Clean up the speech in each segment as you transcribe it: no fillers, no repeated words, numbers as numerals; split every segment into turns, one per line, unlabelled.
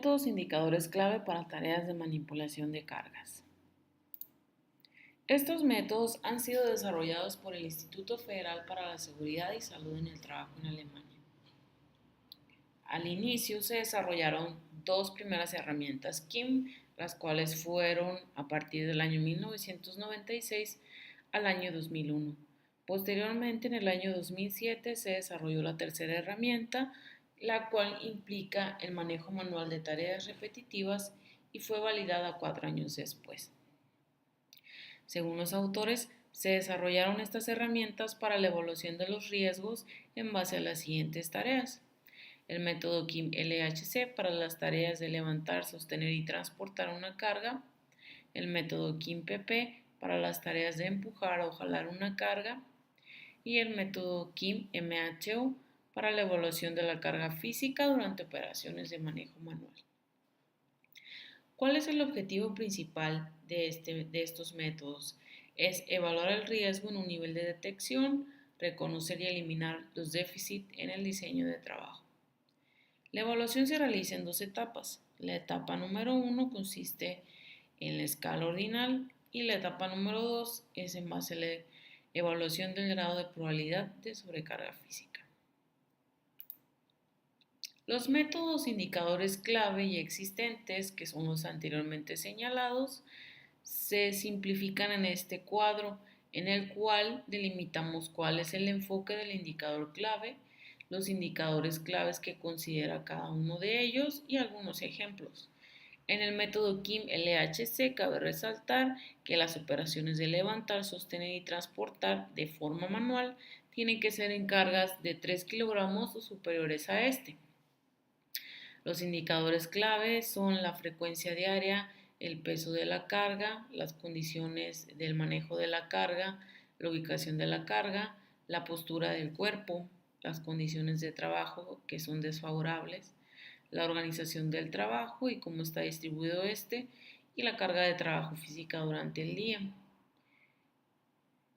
métodos indicadores clave para tareas de manipulación de cargas. Estos métodos han sido desarrollados por el Instituto Federal para la Seguridad y Salud en el Trabajo en Alemania. Al inicio se desarrollaron dos primeras herramientas KIM, las cuales fueron a partir del año 1996 al año 2001. Posteriormente, en el año 2007, se desarrolló la tercera herramienta, la cual implica el manejo manual de tareas repetitivas y fue validada 4 años después. Según los autores, se desarrollaron estas herramientas para la evaluación de los riesgos en base a las siguientes tareas. El método KIM-LHC para las tareas de levantar, sostener y transportar una carga. El método KIM-PP para las tareas de empujar o jalar una carga. Y el método KIM-MHO para la evaluación de la carga física durante operaciones de manejo manual. ¿Cuál es el objetivo principal de estos métodos? Es evaluar el riesgo en un nivel de detección, reconocer y eliminar los déficits en el diseño de trabajo. La evaluación se realiza en dos etapas. La etapa número 1 consiste en la escala ordinal y la etapa número 2 es en base a la evaluación del grado de probabilidad de sobrecarga física. Los métodos indicadores clave y existentes, que son los anteriormente señalados, se simplifican en este cuadro, en el cual delimitamos cuál es el enfoque del indicador clave, los indicadores claves que considera cada uno de ellos y algunos ejemplos. En el método KIM-LHC cabe resaltar que las operaciones de levantar, sostener y transportar de forma manual tienen que ser en cargas de 3 kilogramos o superiores a este. Los indicadores clave son la frecuencia diaria, el peso de la carga, las condiciones del manejo de la carga, la ubicación de la carga, la postura del cuerpo, las condiciones de trabajo que son desfavorables, la organización del trabajo y cómo está distribuido este, y la carga de trabajo física durante el día.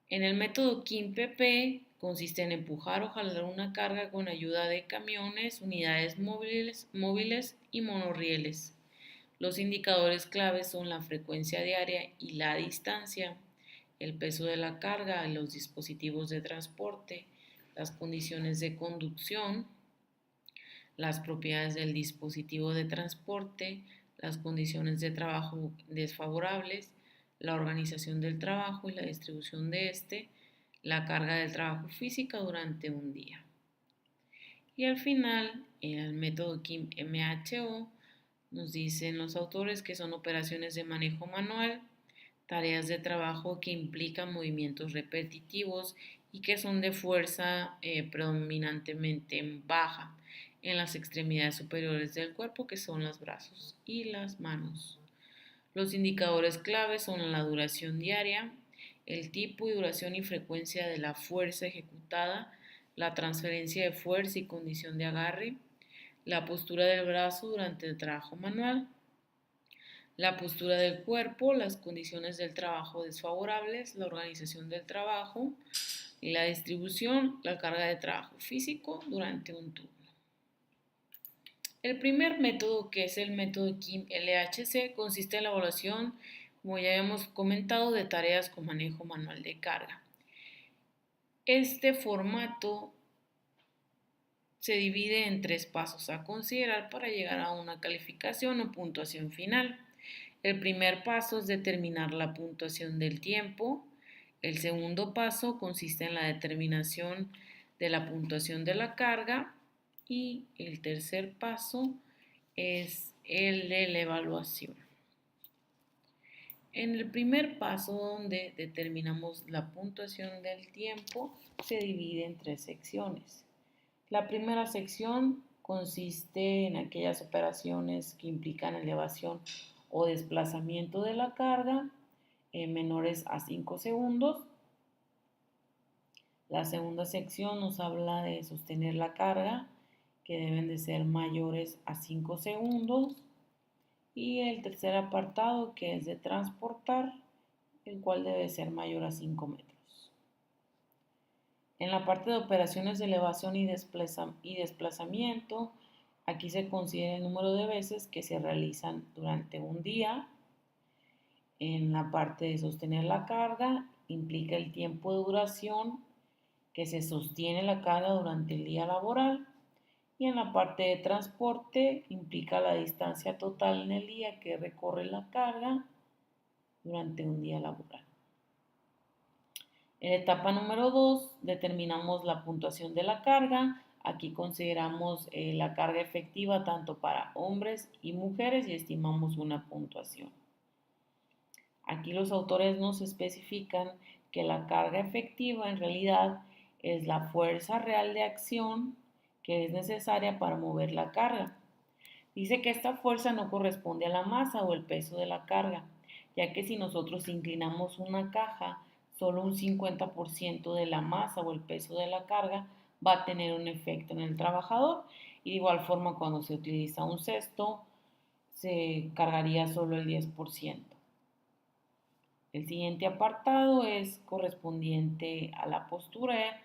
En el método KIM-PP consiste en empujar o jalar una carga con ayuda de camiones, unidades móviles y monorrieles. Los indicadores claves son la frecuencia diaria y la distancia, el peso de la carga y los dispositivos de transporte, las condiciones de conducción, las propiedades del dispositivo de transporte, las condiciones de trabajo desfavorables, la organización del trabajo y la distribución de este, la carga del trabajo física durante un día. Y al final, en el método KIM-MHO, nos dicen los autores que son operaciones de manejo manual, tareas de trabajo que implican movimientos repetitivos y que son de fuerza predominantemente baja en las extremidades superiores del cuerpo, que son los brazos y las manos. Los indicadores claves son la duración diaria, el tipo y duración y frecuencia de la fuerza ejecutada, la transferencia de fuerza y condición de agarre, la postura del brazo durante el trabajo manual, la postura del cuerpo, las condiciones del trabajo desfavorables, la organización del trabajo y la distribución, la carga de trabajo físico durante un turno. El primer método, que es el método KIM-LHC, consiste en la evaluación, como ya habíamos comentado, de tareas con manejo manual de carga. Este formato se divide en 3 pasos a considerar para llegar a una calificación o puntuación final. El primer paso es determinar la puntuación del tiempo. El segundo paso consiste en la determinación de la puntuación de la carga. Y el tercer paso es el de la evaluación. En el primer paso, donde determinamos la puntuación del tiempo, se divide en 3 secciones. La primera sección consiste en aquellas operaciones que implican elevación o desplazamiento de la carga menores a 5 segundos. La segunda sección nos habla de sostener la carga, que deben de ser mayores a 5 segundos. Y el tercer apartado, que es de transportar, el cual debe ser mayor a 5 metros. En la parte de operaciones de elevación y desplazamiento, Aquí se considera el número de veces que se realizan durante un día. En la parte de sostener la carga implica el tiempo de duración que se sostiene la carga durante el día laboral. Y en la parte de transporte implica la distancia total en el día que recorre la carga durante un día laboral. En la etapa número 2 determinamos la puntuación de la carga. Aquí consideramos la carga efectiva tanto para hombres y mujeres y estimamos una puntuación. Aquí los autores nos especifican que la carga efectiva en realidad es la fuerza real de acción que es necesaria para mover la carga. Dice que esta fuerza no corresponde a la masa o el peso de la carga, ya que si nosotros inclinamos una caja, solo un 50% de la masa o el peso de la carga va a tener un efecto en el trabajador. Y de igual forma cuando se utiliza un cesto, se cargaría solo el 10%. El siguiente apartado es correspondiente a la postura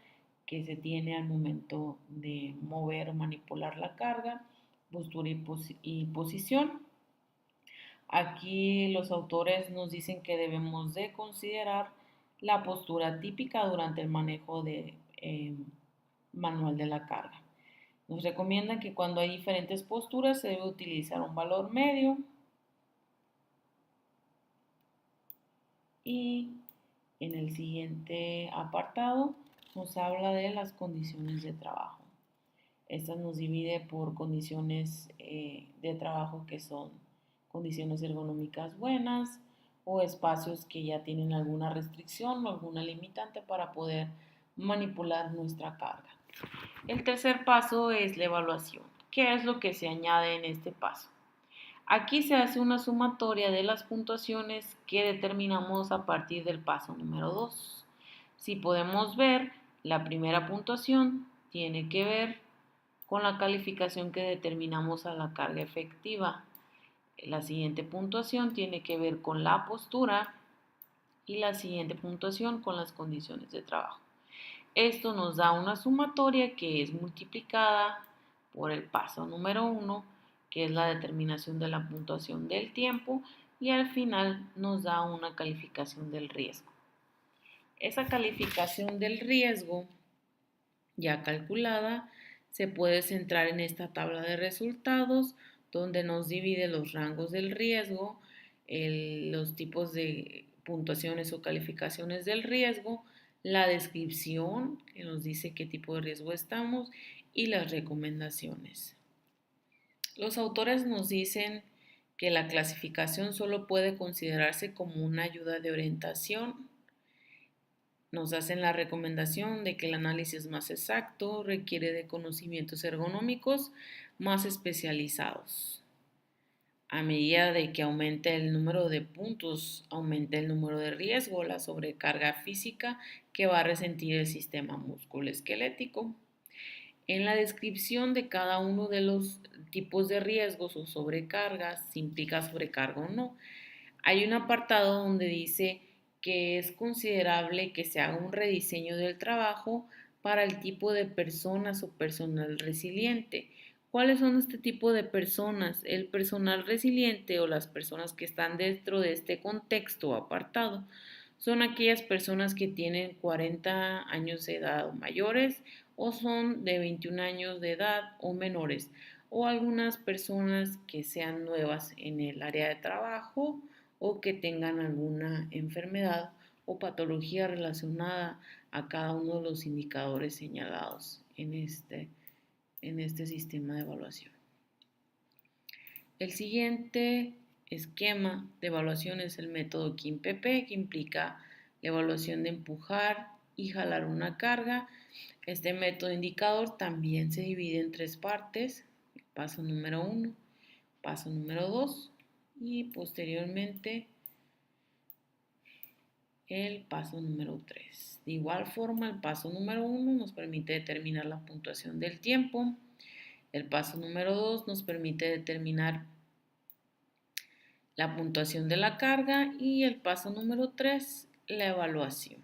que se tiene al momento de mover o manipular la carga, postura y posición. Aquí los autores nos dicen que debemos de considerar la postura típica durante el manejo manual de la carga. Nos recomiendan que cuando hay diferentes posturas se debe utilizar un valor medio y en el siguiente apartado nos habla de las condiciones de trabajo. Esta nos divide por condiciones de trabajo que son condiciones ergonómicas buenas o espacios que ya tienen alguna restricción o alguna limitante para poder manipular nuestra carga. El tercer paso es la evaluación. ¿Qué es lo que se añade en este paso? Aquí se hace una sumatoria de las puntuaciones que determinamos a partir del paso número 2. Si podemos ver, la primera puntuación tiene que ver con la calificación que determinamos a la carga efectiva. La siguiente puntuación tiene que ver con la postura y la siguiente puntuación con las condiciones de trabajo. Esto nos da una sumatoria que es multiplicada por el paso número 1, que es la determinación de la puntuación del tiempo, y al final nos da una calificación del riesgo. Esa calificación del riesgo ya calculada se puede centrar en esta tabla de resultados donde nos divide los rangos del riesgo, los tipos de puntuaciones o calificaciones del riesgo, la descripción que nos dice qué tipo de riesgo estamos y las recomendaciones. Los autores nos dicen que la clasificación solo puede considerarse como una ayuda de orientación. Nos hacen la recomendación de que el análisis más exacto requiere de conocimientos ergonómicos más especializados. A medida de que aumenta el número de puntos, aumenta el número de riesgo, la sobrecarga física que va a resentir el sistema musculoesquelético. En la descripción de cada uno de los tipos de riesgos o sobrecargas, si implica sobrecarga o no, hay un apartado donde dice que es considerable que se haga un rediseño del trabajo para el tipo de personas o personal resiliente. ¿Cuáles son este tipo de personas? El personal resiliente o las personas que están dentro de este contexto o apartado son aquellas personas que tienen 40 años de edad o mayores o son de 21 años de edad o menores o algunas personas que sean nuevas en el área de trabajo o que tengan alguna enfermedad o patología relacionada a cada uno de los indicadores señalados en este sistema de evaluación. El siguiente esquema de evaluación es el método KIM-PP, que implica la evaluación de empujar y jalar una carga. Este método indicador también se divide en tres partes: paso número 1, paso número 2 y posteriormente el paso número 3. De igual forma, el paso número 1 nos permite determinar la puntuación del tiempo. El paso número 2 nos permite determinar la puntuación de la carga y el paso número 3, la evaluación.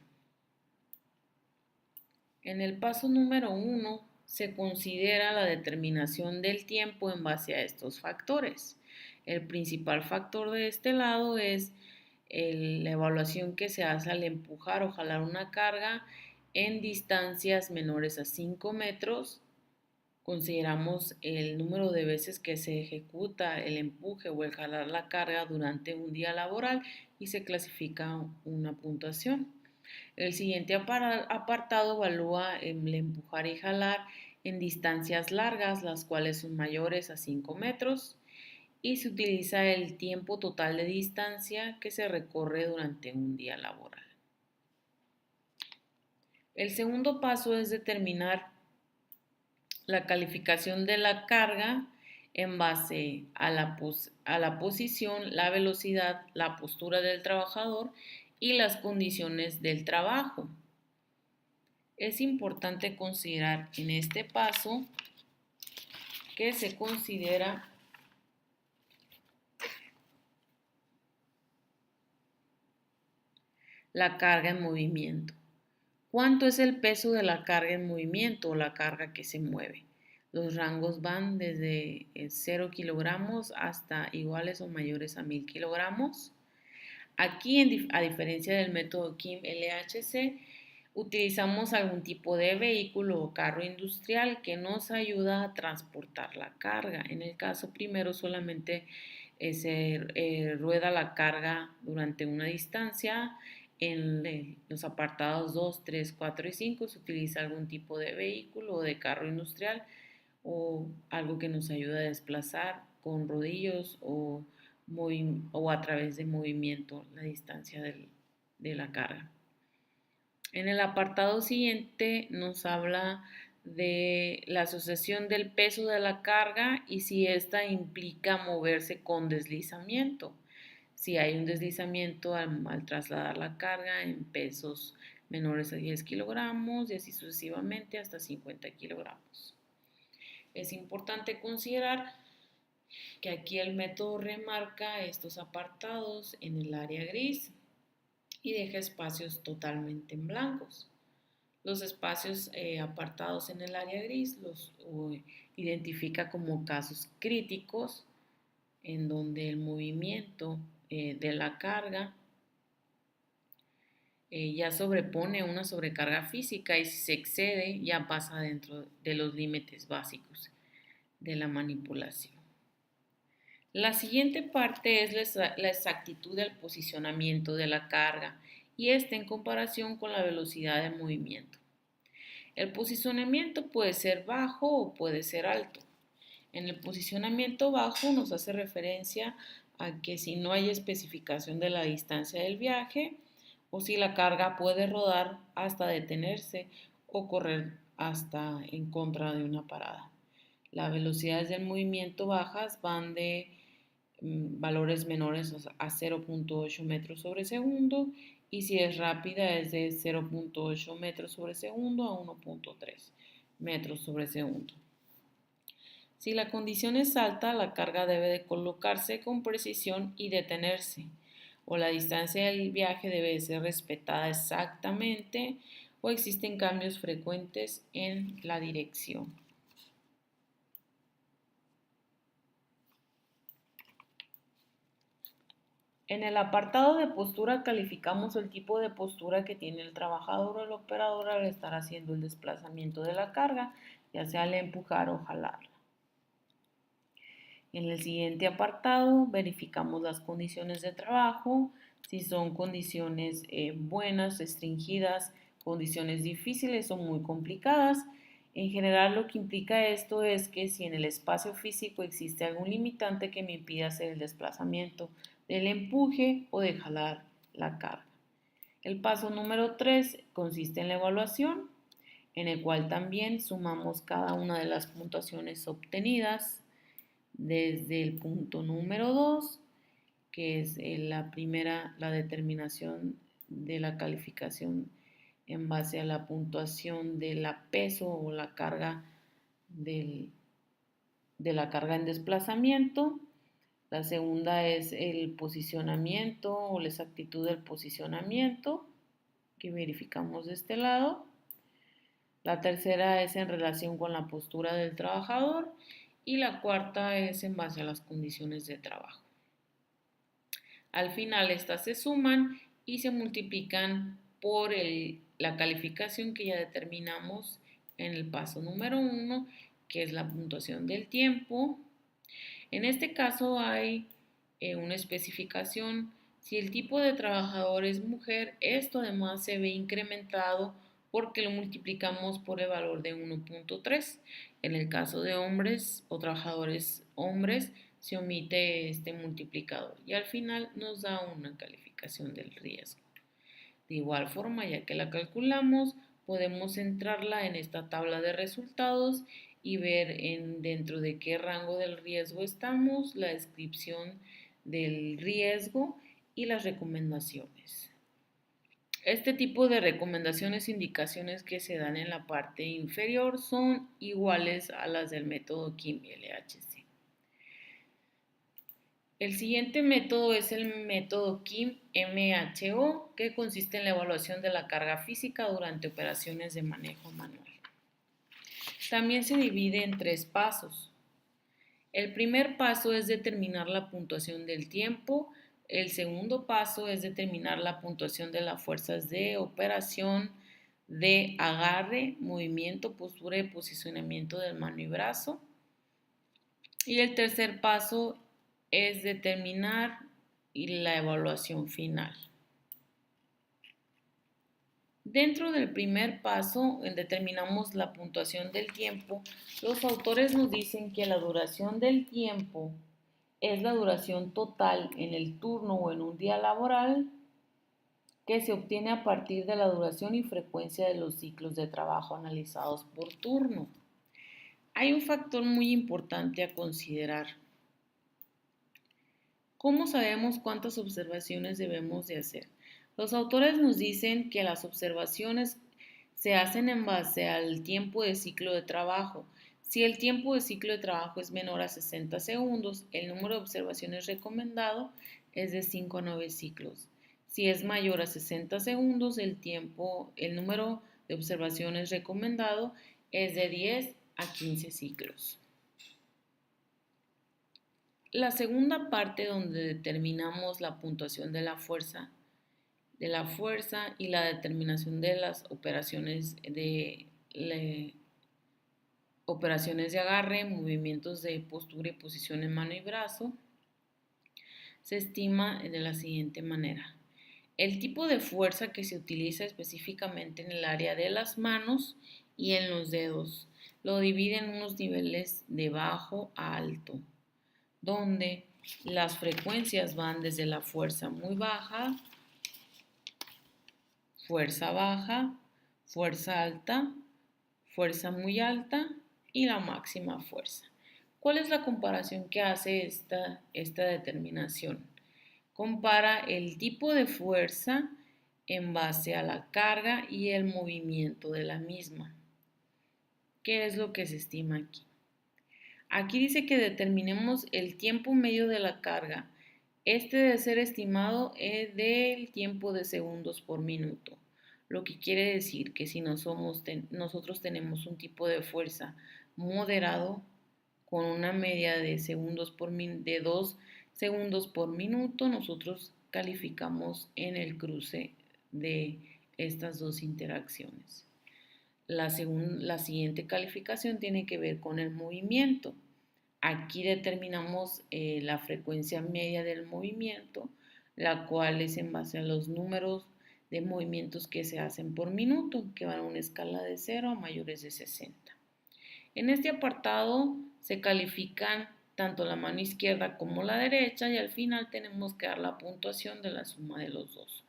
En el paso número 1 se considera la determinación del tiempo en base a estos factores. El principal factor de este lado es la evaluación que se hace al empujar o jalar una carga en distancias menores a 5 metros. Consideramos el número de veces que se ejecuta el empuje o el jalar la carga durante un día laboral y se clasifica una puntuación. El siguiente apartado evalúa el empujar y jalar en distancias largas, las cuales son mayores a 5 metros, y se utiliza el tiempo total de distancia que se recorre durante un día laboral. El segundo paso es determinar la calificación de la carga en base a la posición, la velocidad, la postura del trabajador y las condiciones del trabajo. Es importante considerar en este paso que se considera la carga en movimiento. ¿Cuánto es el peso de la carga en movimiento o la carga que se mueve? Los rangos van desde 0 kilogramos hasta iguales o mayores a 1000 kilogramos. Aquí, a diferencia del método KIM-LHC, utilizamos algún tipo de vehículo o carro industrial que nos ayuda a transportar la carga. En el caso primero solamente se rueda la carga durante una distancia. En los apartados 2, 3, 4 y 5 se utiliza algún tipo de vehículo o de carro industrial o algo que nos ayuda a desplazar con rodillos o a través de movimiento la distancia de la carga. En el apartado siguiente nos habla de la asociación del peso de la carga y si ésta implica moverse con deslizamiento. Si hay un deslizamiento al trasladar la carga en pesos menores a 10 kilogramos y así sucesivamente hasta 50 kilogramos. Es importante considerar que aquí el método remarca estos apartados en el área gris y deja espacios totalmente en blancos. Los espacios apartados en el área gris los identifica como casos críticos en donde el movimiento de la carga ya sobrepone una sobrecarga física y si se excede ya pasa dentro de los límites básicos de la manipulación. La siguiente parte es la exactitud del posicionamiento de la carga y esta en comparación con la velocidad de movimiento. El posicionamiento puede ser bajo o puede ser alto. En el posicionamiento bajo nos hace referencia a que si no hay especificación de la distancia del viaje o si la carga puede rodar hasta detenerse o correr hasta en contra de una parada. Las velocidades del movimiento bajas van de valores menores a 0.8 metros sobre segundo y si es rápida es de 0.8 metros sobre segundo a 1.3 metros sobre segundo. Si la condición es alta, la carga debe de colocarse con precisión y detenerse, o la distancia del viaje debe ser respetada exactamente, o existen cambios frecuentes en la dirección. En el apartado de postura calificamos el tipo de postura que tiene el trabajador o el operador al estar haciendo el desplazamiento de la carga, ya sea al empujar o jalarla. En el siguiente apartado verificamos las condiciones de trabajo, si son condiciones buenas, restringidas, condiciones difíciles o muy complicadas. En general lo que implica esto es que si en el espacio físico existe algún limitante que me impida hacer el desplazamiento del empuje o de jalar la carga. El paso número 3 consiste en la evaluación, en el cual también sumamos cada una de las puntuaciones obtenidas desde el punto número 2, que es la primera, la determinación de la calificación en base a la puntuación de la peso o la carga de la carga en desplazamiento. La segunda es el posicionamiento o la exactitud del posicionamiento que verificamos de este lado. La tercera es en relación con la postura del trabajador y la cuarta es en base a las condiciones de trabajo. Al final estas se suman y se multiplican por la calificación que ya determinamos en el paso número 1, que es la puntuación del tiempo. En este caso hay una especificación. Si el tipo de trabajador es mujer, esto además se ve incrementado porque lo multiplicamos por el valor de 1.3. En el caso de hombres o trabajadores hombres, se omite este multiplicador y al final nos da una calificación del riesgo. De igual forma, ya que la calculamos, podemos centrarla en esta tabla de resultados y ver dentro de qué rango del riesgo estamos, la descripción del riesgo y las recomendaciones. Este tipo de recomendaciones e indicaciones que se dan en la parte inferior son iguales a las del método KIM-LHC. El siguiente método es el método KIM-MHO, que consiste en la evaluación de la carga física durante operaciones de manejo manual. También se divide en 3 pasos. El primer paso es determinar la puntuación del tiempo. El segundo paso es determinar la puntuación de las fuerzas de operación, de agarre, movimiento, postura y posicionamiento del mano y brazo. Y el tercer paso es determinar la evaluación final. Dentro del primer paso, determinamos la puntuación del tiempo. Los autores nos dicen que la duración del tiempo es la duración total en el turno o en un día laboral que se obtiene a partir de la duración y frecuencia de los ciclos de trabajo analizados por turno. Hay un factor muy importante a considerar. ¿Cómo sabemos cuántas observaciones debemos de hacer? Los autores nos dicen que las observaciones se hacen en base al tiempo de ciclo de trabajo. Si el tiempo de ciclo de trabajo es menor a 60 segundos, el número de observaciones recomendado es de 5 a 9 ciclos. Si es mayor a 60 segundos, el número de observaciones recomendado es de 10 a 15 ciclos. La segunda parte donde determinamos la puntuación de la fuerza y la determinación de las operaciones operaciones de agarre, movimientos de postura y posición en mano y brazo, se estima de la siguiente manera. El tipo de fuerza que se utiliza específicamente en el área de las manos y en los dedos lo divide en unos niveles de bajo a alto, donde las frecuencias van desde la fuerza muy baja, fuerza baja, fuerza alta, fuerza muy alta y la máxima fuerza. ¿Cuál es la comparación que hace esta determinación? Compara el tipo de fuerza en base a la carga y el movimiento de la misma. ¿Qué es lo que se estima aquí? Aquí dice que determinemos el tiempo medio de la carga. Este debe ser estimado del tiempo de segundos por minuto, lo que quiere decir que si nosotros tenemos un tipo de fuerza moderado con una media de 2 segundos por minuto, nosotros calificamos en el cruce de estas dos interacciones. La siguiente calificación tiene que ver con el movimiento. Aquí determinamos la frecuencia media del movimiento, la cual es en base a los números de movimientos que se hacen por minuto, que van a una escala de 0 a mayores de 60. En este apartado se califican tanto la mano izquierda como la derecha y al final tenemos que dar la puntuación de la suma de los dos.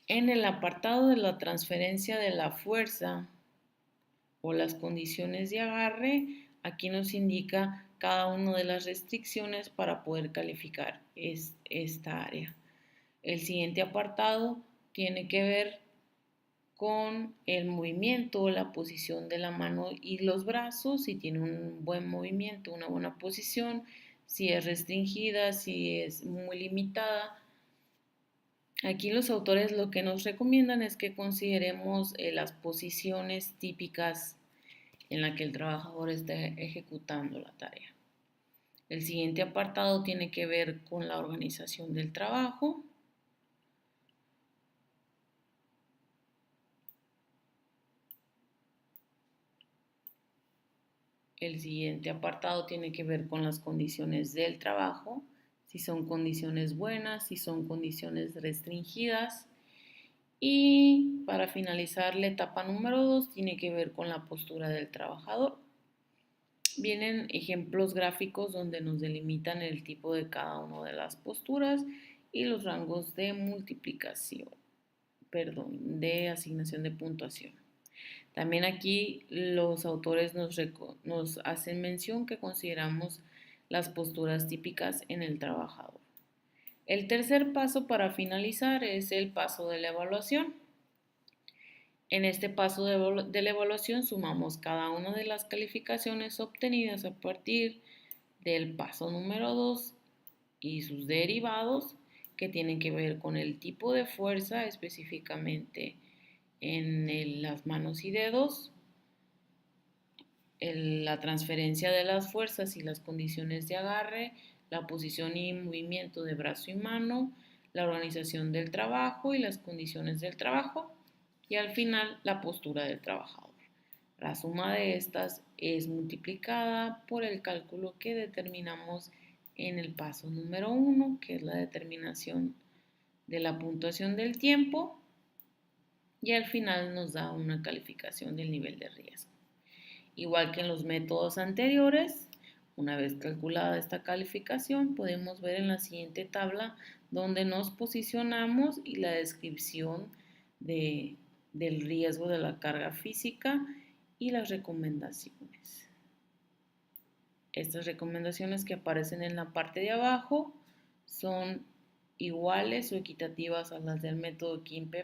En el apartado de la transferencia de la fuerza o las condiciones de agarre, aquí nos indica cada una de las restricciones para poder calificar esta área. El siguiente apartado tiene que ver con el movimiento, la posición de la mano y los brazos, si tiene un buen movimiento, una buena posición, si es restringida, si es muy limitada. Aquí los autores lo que nos recomiendan es que consideremos las posiciones típicas en las que el trabajador esté ejecutando la tarea. El siguiente apartado tiene que ver con la organización del trabajo. El siguiente apartado tiene que ver con las condiciones del trabajo, si son condiciones buenas, si son condiciones restringidas. Y para finalizar, la etapa número 2 tiene que ver con la postura del trabajador. Vienen ejemplos gráficos donde nos delimitan el tipo de cada una de las posturas y los rangos de multiplicación, de asignación de puntuación. También aquí los autores nos hacen mención que consideramos las posturas típicas en el trabajador. El tercer paso para finalizar es el paso de la evaluación. En este paso de la evaluación sumamos cada una de las calificaciones obtenidas a partir del paso número 2 y sus derivados que tienen que ver con el tipo de fuerza, específicamente en las manos y dedos, la transferencia de las fuerzas y las condiciones de agarre, la posición y movimiento de brazo y mano, la organización del trabajo y las condiciones del trabajo y al final la postura del trabajador. La suma de estas es multiplicada por el cálculo que determinamos en el paso número 1, que es la determinación de la puntuación del tiempo, y al final nos da una calificación del nivel de riesgo. Igual que en los métodos anteriores, una vez calculada esta calificación, podemos ver en la siguiente tabla donde nos posicionamos y la descripción del riesgo de la carga física y las recomendaciones. Estas recomendaciones que aparecen en la parte de abajo son iguales o equitativas a las del método KIMPP